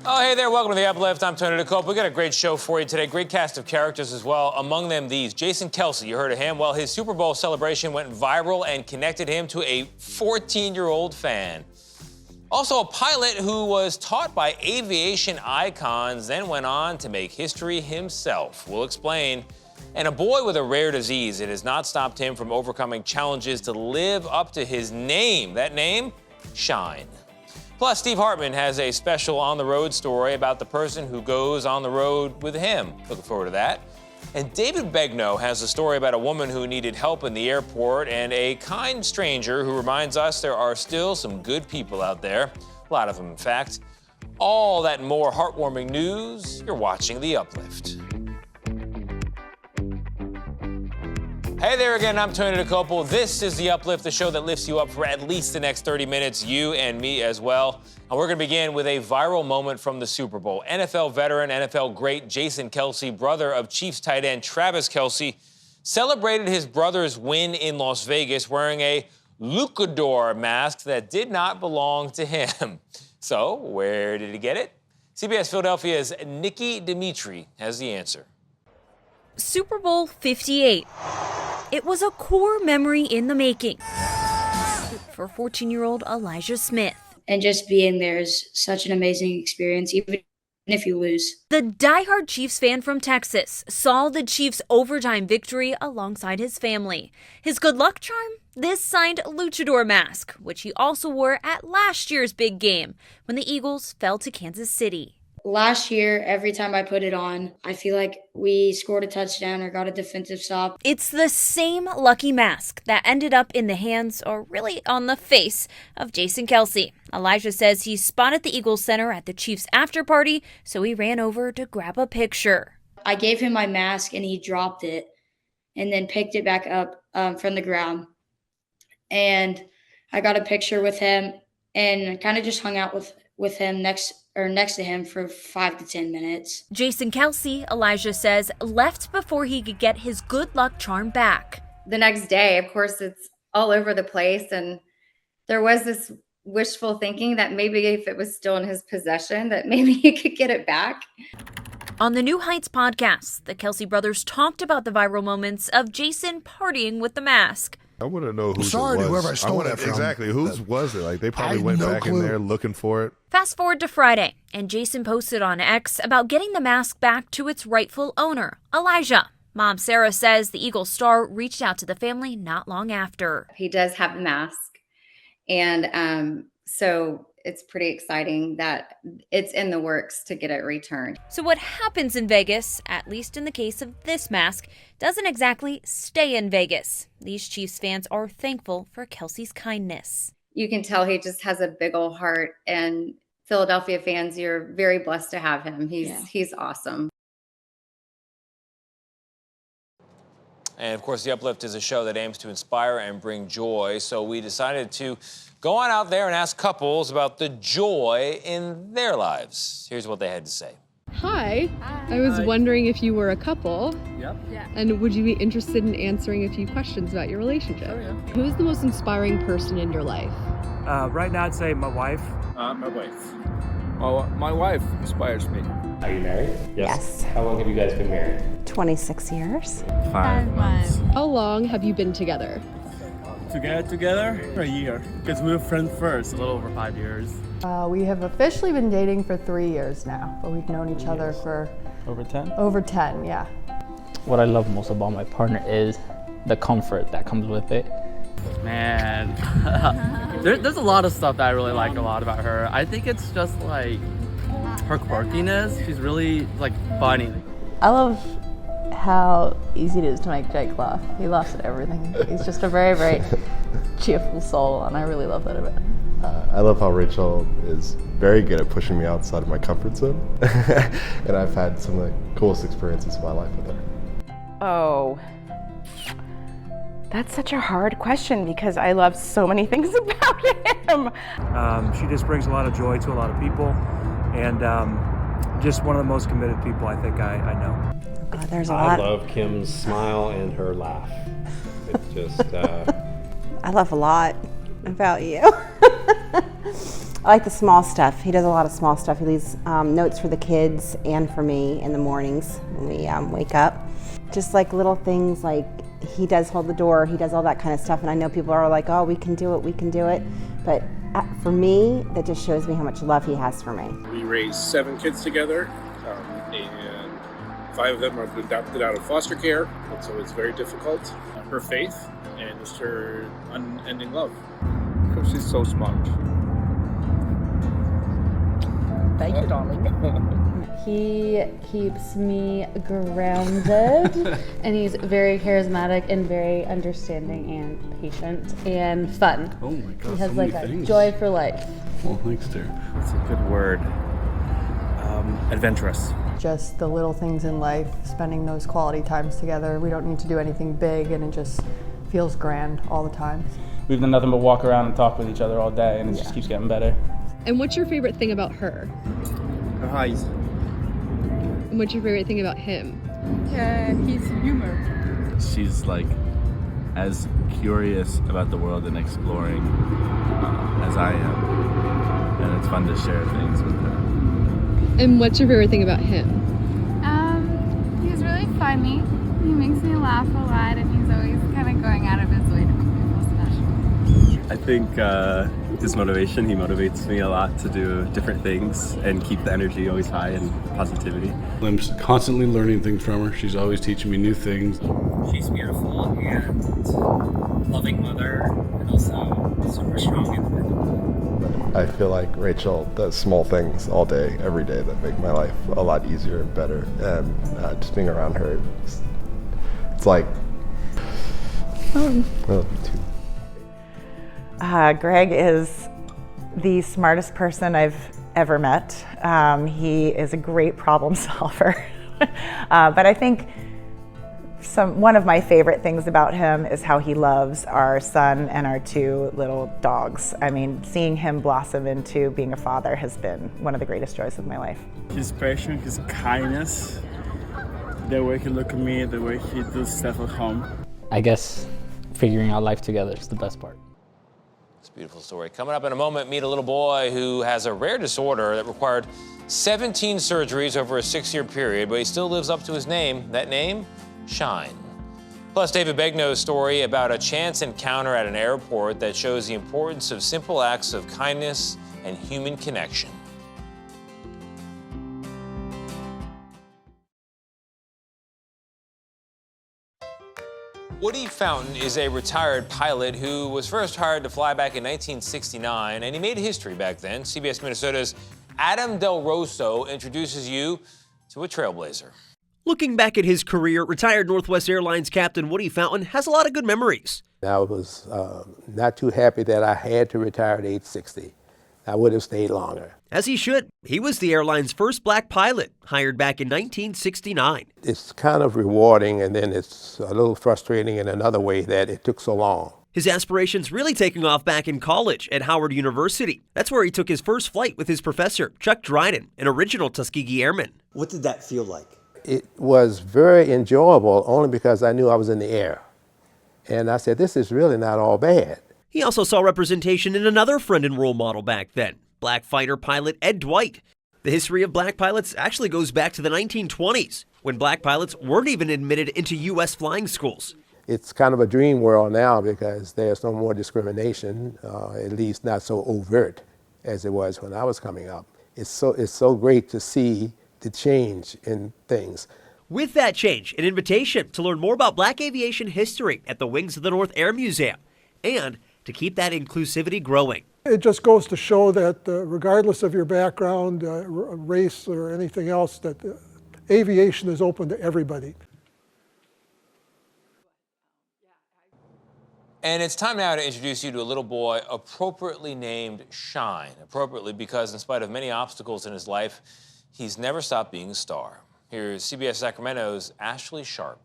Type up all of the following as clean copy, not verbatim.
Oh, hey there. Welcome to the Uplift. I'm Tony DeCope. We got a great show for you today. Great cast of characters as well. Among them, these. Jason Kelce, you heard of him. Well, his Super Bowl celebration went viral and connected him to a 14-year-old fan. Also, a pilot who was taught by aviation icons, then went on to make history himself. We'll explain. And a boy with a rare disease. It has not stopped him from overcoming challenges to live up to his name. That name? Shine. Plus, Steve Hartman has a special on-the-road story about the person who goes on the road with him. Looking forward to that. And David Begnaud has a story about a woman who needed help in the airport and a kind stranger who reminds us there are still some good people out there. A lot of them, in fact. All that and more heartwarming news. You're watching The Uplift. Hey there again, I'm Tony DeCope. This is The Uplift, the show that lifts you up for at least the next 30 minutes, you and me as well. And we're going to begin with a viral moment from the Super Bowl. NFL veteran, NFL great Jason Kelce, brother of Chiefs tight end Travis Kelce, celebrated his brother's win in Las Vegas wearing a luchador mask that did not belong to him. So, where did he get it? CBS Philadelphia's Nikki Dimitri has the answer. Super Bowl 58. It was a core memory in the making for 14-year-old Elijah Smith. And just being there is such an amazing experience, even if you lose. The diehard Chiefs fan from Texas saw the Chiefs' overtime victory alongside his family. His good luck charm? This signed luchador mask, which he also wore at last year's big game when the Eagles fell to Kansas City. Last year, every time I put it on, I feel like we scored a touchdown or got a defensive stop. It's the same lucky mask that ended up in the hands, or really on the face, of Jason Kelce. Elijah says he spotted the Eagles center at the Chiefs after party, so he ran over to grab a picture. I gave him my mask and he dropped it and then picked it back up from the ground. And I got a picture with him and kind of just hung out with him next to him for 5 to 10 minutes. Jason Kelce, Elijah says, left before he could get his good luck charm back. The next day, of course, it's all over the place. And there was this wishful thinking that maybe if it was still in his possession, that maybe he could get it back. On the New Heights podcast, the Kelce brothers talked about the viral moments of Jason partying with the mask. I want to know whose Sorry it was. to whoever I stole that from. Exactly. Whose was it? Like, they probably went back in there looking for it. Fast forward to Friday, and Jason posted on X about getting the mask back to its rightful owner, Elijah. Mom Sarah says the Eagles star reached out to the family not long after. He does have the mask. And so it's pretty exciting that it's in the works to get it returned. So what happens in Vegas, at least in the case of this mask, doesn't exactly stay in Vegas. These Chiefs fans are thankful for Kelce's kindness. You can tell he just has a big old heart, and Philadelphia fans, you're very blessed to have him. He's awesome. And of course, The Uplift is a show that aims to inspire and bring joy. So we decided to go on out there and ask couples about the joy in their lives. Here's what they had to say. Hi. I was wondering if you were a couple. Yep. Yeah. And would you be interested in answering a few questions about your relationship? Oh, yeah. Who's the most inspiring person in your life? Right now, I'd say my wife. My wife. Oh, my wife inspires me. Are you married? Yes. How long have you guys been married? 26 years. 5 months. How long have you been together? Together for a year. Because we were friends first, a little over 5 years. We have officially been dating for 3 years now, but we've known each other for Over 10? over 10, yeah. What I love most about my partner is the comfort that comes with it. Man, there's a lot of stuff that I really like a lot about her. I think it's just like her quirkiness. She's really like funny. I love how easy it is to make Jake laugh. He laughs at everything. He's just a very, very cheerful soul, and I really love that about him. I love how Rachel is very good at pushing me outside of my comfort zone. And I've had some of the coolest experiences of my life with her. Oh, that's such a hard question because I love so many things about him. She just brings a lot of joy to a lot of people, and just one of the most committed people I think I know. There's a lot. I love Kim's smile and her laugh. It's just. I love a lot about you. I like the small stuff. He does a lot of small stuff. He leaves notes for the kids and for me in the mornings when we wake up. Just like little things, like he does hold the door, he does all that kind of stuff, and I know people are like, oh, we can do it, but for me, that just shows me how much love he has for me. We raised 7 kids together, and 5 of them are adopted out of foster care, and so it's very difficult. Her faith and just her unending love. Because she's so smart. Thank you, darling. He keeps me grounded, and he's very charismatic and very understanding and patient and fun. Oh my God, he has so like many a things. joy for life. Well, thanks, dear. It's a good word. Adventurous. Just the little things in life, spending those quality times together. We don't need to do anything big, and it just feels grand all the time. We've done nothing but walk around and talk with each other all day, and it just keeps getting better. And what's your favorite thing about her? Her eyes. And what's your favorite thing about him? His humor. She's like as curious about the world and exploring as I am, and it's fun to share things with her. And what's your favorite thing about him? He's really funny. He makes me laugh a lot, and he's always kind of going out of his way to make me feel special. I think his motivation, he motivates me a lot to do different things and keep the energy always high and positivity. I'm constantly learning things from her. She's always teaching me new things. She's beautiful and loving mother, and also super strong and independent. I feel like Rachel does small things all day, every day that make my life a lot easier and better. And just being around her, it's like, I love you too. Greg is the smartest person I've ever met. He is a great problem solver. But I think one of my favorite things about him is how he loves our son and our 2 little dogs. I mean, seeing him blossom into being a father has been one of the greatest joys of my life. His passion, his kindness, the way he looks at me, the way he does stuff at home. I guess figuring out life together is the best part. It's a beautiful story. Coming up in a moment, meet a little boy who has a rare disorder that required 17 surgeries over a 6-year period, but he still lives up to his name. That name? Shine. Plus, David Begnaud's story about a chance encounter at an airport that shows the importance of simple acts of kindness and human connection. Woody Fountain is a retired pilot who was first hired to fly back in 1969, and he made history back then. CBS Minnesota's Adam Del Rosso introduces you to a trailblazer. Looking back at his career, retired Northwest Airlines captain Woody Fountain has a lot of good memories. I was not too happy that I had to retire at age 60. I would have stayed longer. As he should. He was the airline's first black pilot, hired back in 1969. It's kind of rewarding, and then it's a little frustrating in another way that it took so long. His aspirations really taking off back in college at Howard University. That's where he took his first flight with his professor, Chuck Dryden, an original Tuskegee Airman. What did that feel like? It was very enjoyable only because I knew I was in the air. And I said, this is really not all bad. He also saw representation in another friend and role model back then, black fighter pilot Ed Dwight. The history of black pilots actually goes back to the 1920s, when black pilots weren't even admitted into U.S. flying schools. It's kind of a dream world now because there's no more discrimination, at least not so overt as it was when I was coming up. It's so great to see the change in things. With that change, an invitation to learn more about black aviation history at the Wings of the North Air Museum, and to keep that inclusivity growing. It just goes to show that regardless of your background, race, or anything else, that aviation is open to everybody. And it's time now to introduce you to a little boy appropriately named Shine. Appropriately because in spite of many obstacles in his life, he's never stopped being a star. Here's CBS Sacramento's Ashley Sharp.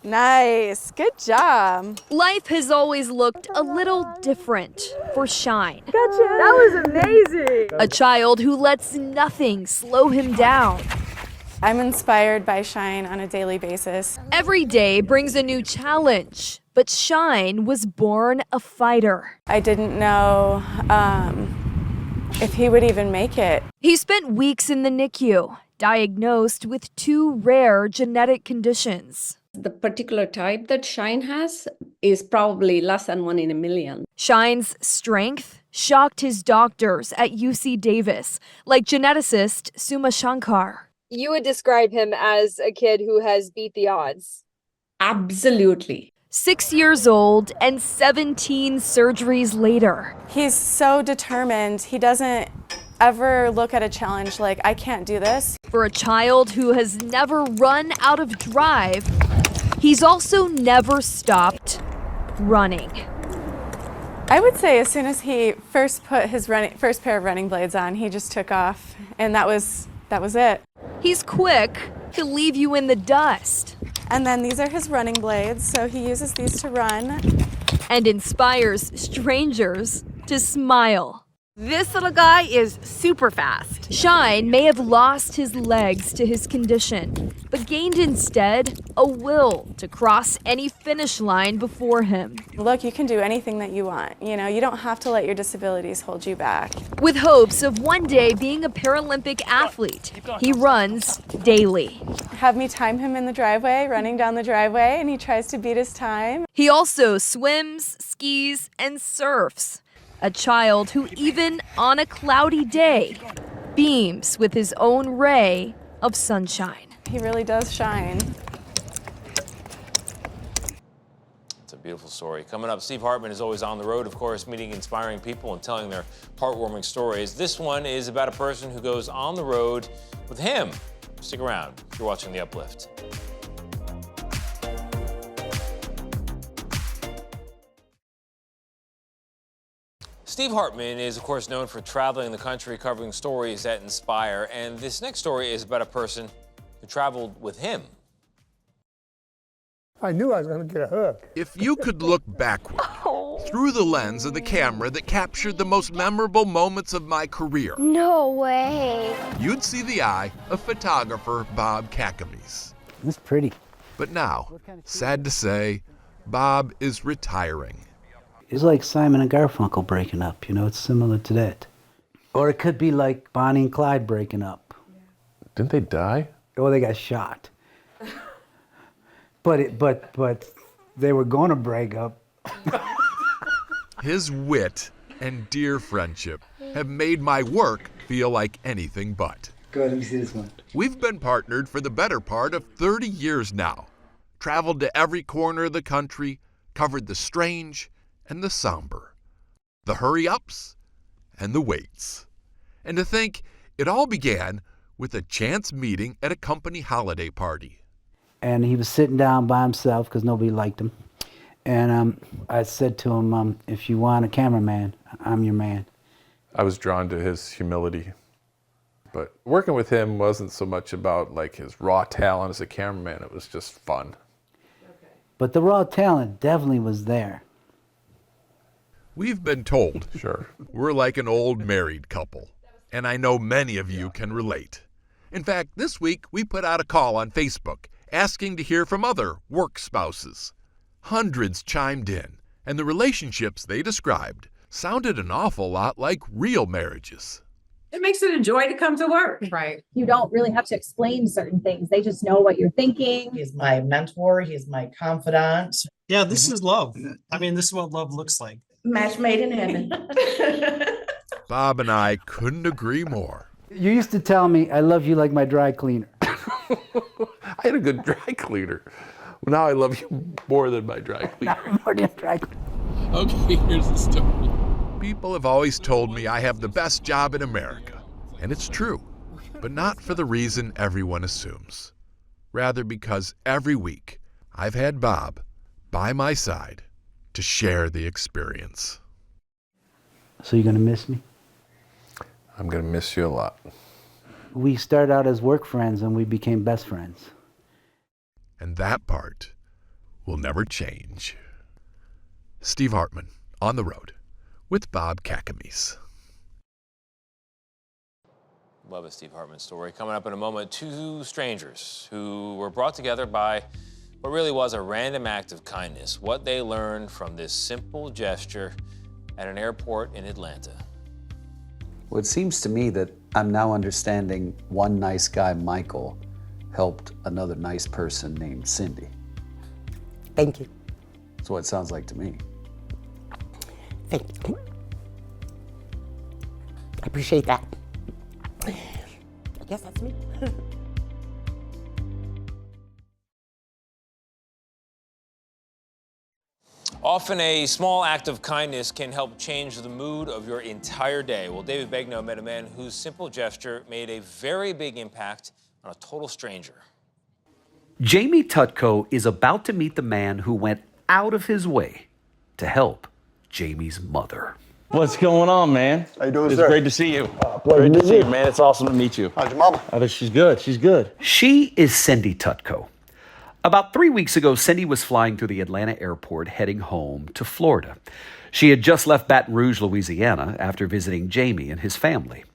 Nice, good job. Life has always looked a little different for Shine. Gotcha. That was amazing. A child who lets nothing slow him down. I'm inspired by Shine on a daily basis. Every day brings a new challenge, but Shine was born a fighter. I didn't know if he would even make it. He spent weeks in the NICU, diagnosed with 2 rare genetic conditions. The particular type that Shine has is probably less than 1 in a million. Shine's strength shocked his doctors at UC Davis, like geneticist Suma Shankar. You would describe him as a kid who has beat the odds. Absolutely. 6 years old and 17 surgeries later. He's so determined. He doesn't ever look at a challenge like, I can't do this. For a child who has never run out of drive, he's also never stopped running. I would say as soon as he first put his first pair of running blades on, he just took off, and that was it. He's quick. He'll leave you in the dust. And then these are his running blades, so he uses these to run. And inspires strangers to smile. This little guy is super fast. Shine may have lost his legs to his condition, but gained instead a will to cross any finish line before him. Look, you can do anything that you want. You know, you don't have to let your disabilities hold you back. With hopes of one day being a Paralympic athlete, he runs daily. Have me time him in the driveway, running down the driveway, and he tries to beat his time. He also swims, skis, and surfs. A child who, even on a cloudy day, beams with his own ray of sunshine. He really does shine. It's a beautiful story. Coming up, Steve Hartman is always on the road, of course, meeting inspiring people and telling their heartwarming stories. This one is about a person who goes on the road with him. Stick around. You're watching The Uplift. Steve Hartman is, of course, known for traveling the country, covering stories that inspire. And this next story is about a person who traveled with him. I knew I was going to get a hug. If you could look backward through the lens of the camera that captured the most memorable moments of my career, no way, you'd see the eye of photographer Bob Cakamies. It's pretty. But now, sad to say, Bob is retiring. It's like Simon and Garfunkel breaking up, you know, it's similar to that. Or it could be like Bonnie and Clyde breaking up. Didn't they die? Oh, they got shot. But they were going to break up. His wit and dear friendship have made my work feel like anything but. Go ahead, let me see this one. We've been partnered for the better part of 30 years now. Traveled to every corner of the country, covered the strange and the somber, the hurry-ups and the waits. And to think it all began with a chance meeting at a company holiday party. And he was sitting down by himself because nobody liked him. And I said to him, if you want a cameraman, I'm your man. I was drawn to his humility. But working with him wasn't so much about like his raw talent as a cameraman, it was just fun. But the raw talent definitely was there. We've been told we're like an old married couple, and I know many of you can relate. In fact, this week we put out a call on Facebook asking to hear from other work spouses. Hundreds chimed in, and the relationships they described sounded an awful lot like real marriages. It makes it a joy to come to work. Right. You don't really have to explain certain things. They just know what you're thinking. He's my mentor. He's my confidant. Yeah, this is love. I mean, this is what love looks like. Match made in heaven. Bob and I couldn't agree more. You used to tell me, I love you like my dry cleaner. I had a good dry cleaner. Now I love you more than my dry cleaner. More than dry cleaner. Okay, here's the story. People have always told me I have the best job in America, and it's true, but not for the reason everyone assumes. Rather because every week I've had Bob by my side to share the experience. So you're going to miss me? I'm going to miss you a lot. We started out as work friends and we became best friends. And that part will never change. Steve Hartman, on the road, with Bob Cakamies. Love a Steve Hartman story. Coming up in a moment, 2 strangers who were brought together by what really was a random act of kindness, what they learned from this simple gesture at an airport in Atlanta. Well, it seems to me that I'm now understanding one nice guy, Michael, helped another nice person named Cindy. Thank you. That's what it sounds like to me. Thank you. I appreciate that. I guess that's me. Often a small act of kindness can help change the mood of your entire day. Well, David Begnaud met a man whose simple gesture made a very big impact on a total stranger. Jamie Tutko is about to meet the man who went out of his way to help Jamie's mother. What's going on, man? How you doing, It's sir? great to see you. pleasure Great to to see meet you, you. man. It's awesome to meet you. How's your mama? She's good. She's good. She is Cindy Tutko. About 3 weeks ago, Cindy was flying through the Atlanta airport heading home to Florida. She had just left Baton Rouge, Louisiana, after visiting Jamie and his family.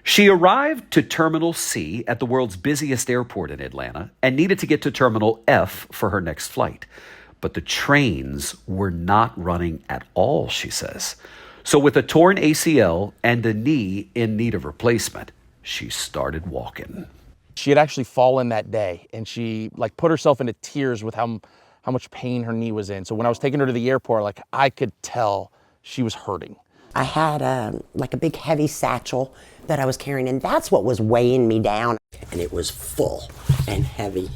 She arrived to Terminal C at the world's busiest airport in Atlanta and needed to get to Terminal F for her next flight. But the trains were not running at all, she says. So with a torn ACL and a knee in need of replacement, she started walking. She had actually fallen that day, and she put herself into tears with how much pain her knee was in. So when I was taking her to the airport, I could tell she was hurting. I had a big heavy satchel that I was carrying, and that's what was weighing me down. And it was full and heavy,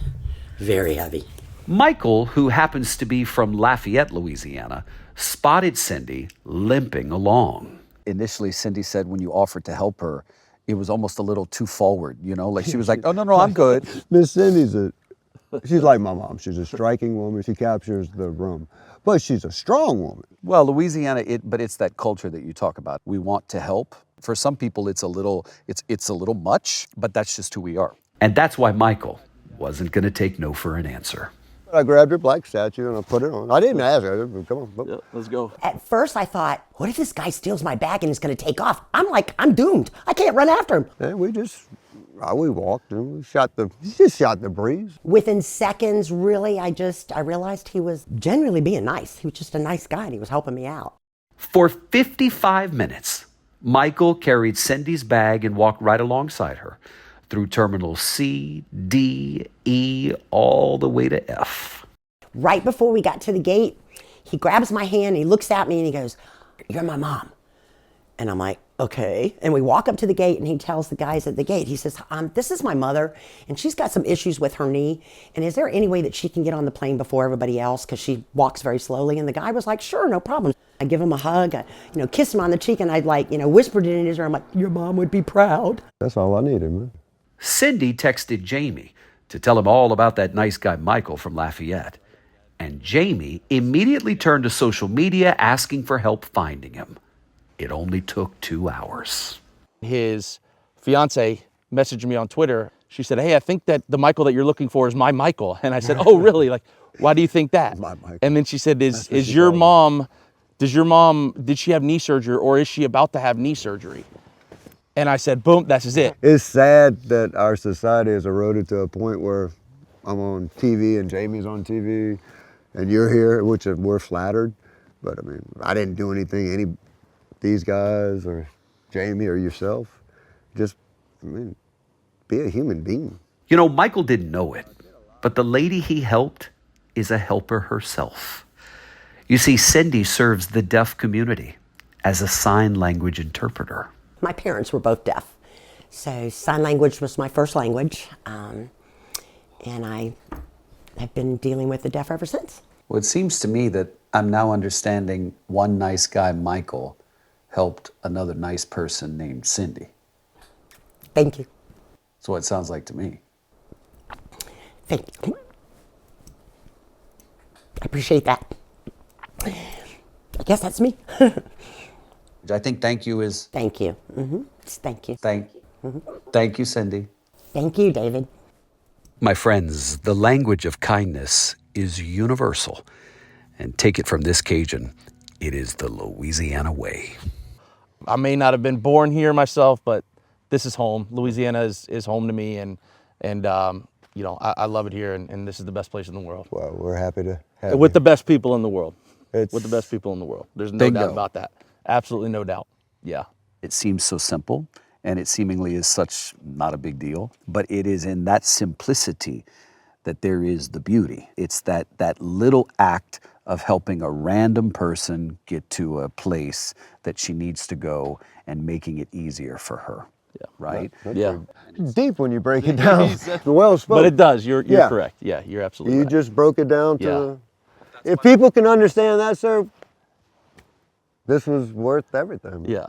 very heavy. Michael, who happens to be from Lafayette, Louisiana, spotted Cindy limping along. Initially, Cindy said when you offered to help her, it was almost a little too forward, she was like, oh, no, I'm good. Miss Cindy's she's like my mom. She's a striking woman. She captures the room, but she's a strong woman. Well, Louisiana, but it's that culture that you talk about. We want to help. For some people, it's a little much, but that's just who we are. And that's why Michael wasn't going to take no for an answer. I grabbed her black statue and I put it on. I didn't ask her. Come on. Yeah, let's go. At first I thought, what if this guy steals my bag and is gonna take off? I'm doomed. I can't run after him. And we walked and we shot the breeze. Within seconds, really, I realized he was genuinely being nice. He was just a nice guy and he was helping me out. For 55 minutes, Michael carried Cindy's bag and walked right alongside her through terminals C, D, E, all the way to F. Right before we got to the gate, he grabs my hand, he looks at me and he goes, "You're my mom." And I'm like, okay. And we walk up to the gate and he tells the guys at the gate, he says, this is my mother and she's got some issues with her knee. And is there any way that she can get on the plane before everybody else? Because she walks very slowly. And the guy was like, sure, no problem. I give him a hug, I kiss him on the cheek and I'd whispered it in his ear. I'm like, your mom would be proud. That's all I needed, man. Cindy texted Jamie to tell him all about that nice guy Michael from Lafayette. And Jamie immediately turned to social media asking for help finding him. It only took 2 hours. His fiance messaged me on Twitter. She said, hey, I think that the Michael that you're looking for is my Michael. And I said, oh, really? Why do you think that? My Michael. And then she said, did your mom, did she have knee surgery or is she about to have knee surgery? And I said, boom, that's it. It's sad that our society has eroded to a point where I'm on TV and Jamie's on TV and you're here, which we're flattered. But I mean, I didn't do anything, these guys or Jamie or yourself, be a human being. Michael didn't know it, but the lady he helped is a helper herself. You see, Cindy serves the deaf community as a sign language interpreter. My parents were both deaf, so sign language was my first language, and I have been dealing with the deaf ever since. Well, it seems to me that I'm now understanding one nice guy, Michael, helped another nice person named Cindy. Thank you. That's what it sounds like to me. Thank you. I appreciate that. I guess that's me. I think thank you is... Thank you. Mm-hmm. Thank you. Thank you, Cindy. Thank you, David. My friends, the language of kindness is universal. And take it from this Cajun, it is the Louisiana way. I may not have been born here myself, but this is home. Louisiana is home to me, and I love it here, and this is the best place in the world. Well, we're happy to have with you. the best people in the world. With the best people in the world. There's no Bingo. doubt about that. Absolutely no doubt. Yeah. It seems so simple, and it seemingly is such not a big deal, but it is in that simplicity that there is the beauty. It's that little act of helping a random person get to a place that she needs to go and making it easier for her. Yeah. Right? Yeah. Deep when you break it down. Well spoken. But it does. You're correct. Yeah, you're absolutely You right. just broke it down to, if people can understand that, sir, this was worth everything. Yeah.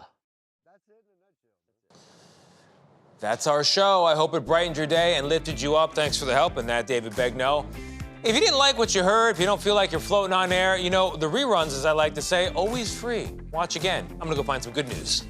That's our show. I hope it brightened your day and lifted you up. Thanks for the help in that, David Begnaud. If you didn't like what you heard, if you don't feel like you're floating on air, you know, the reruns, as I like to say, always free. Watch again. I'm gonna go find some good news.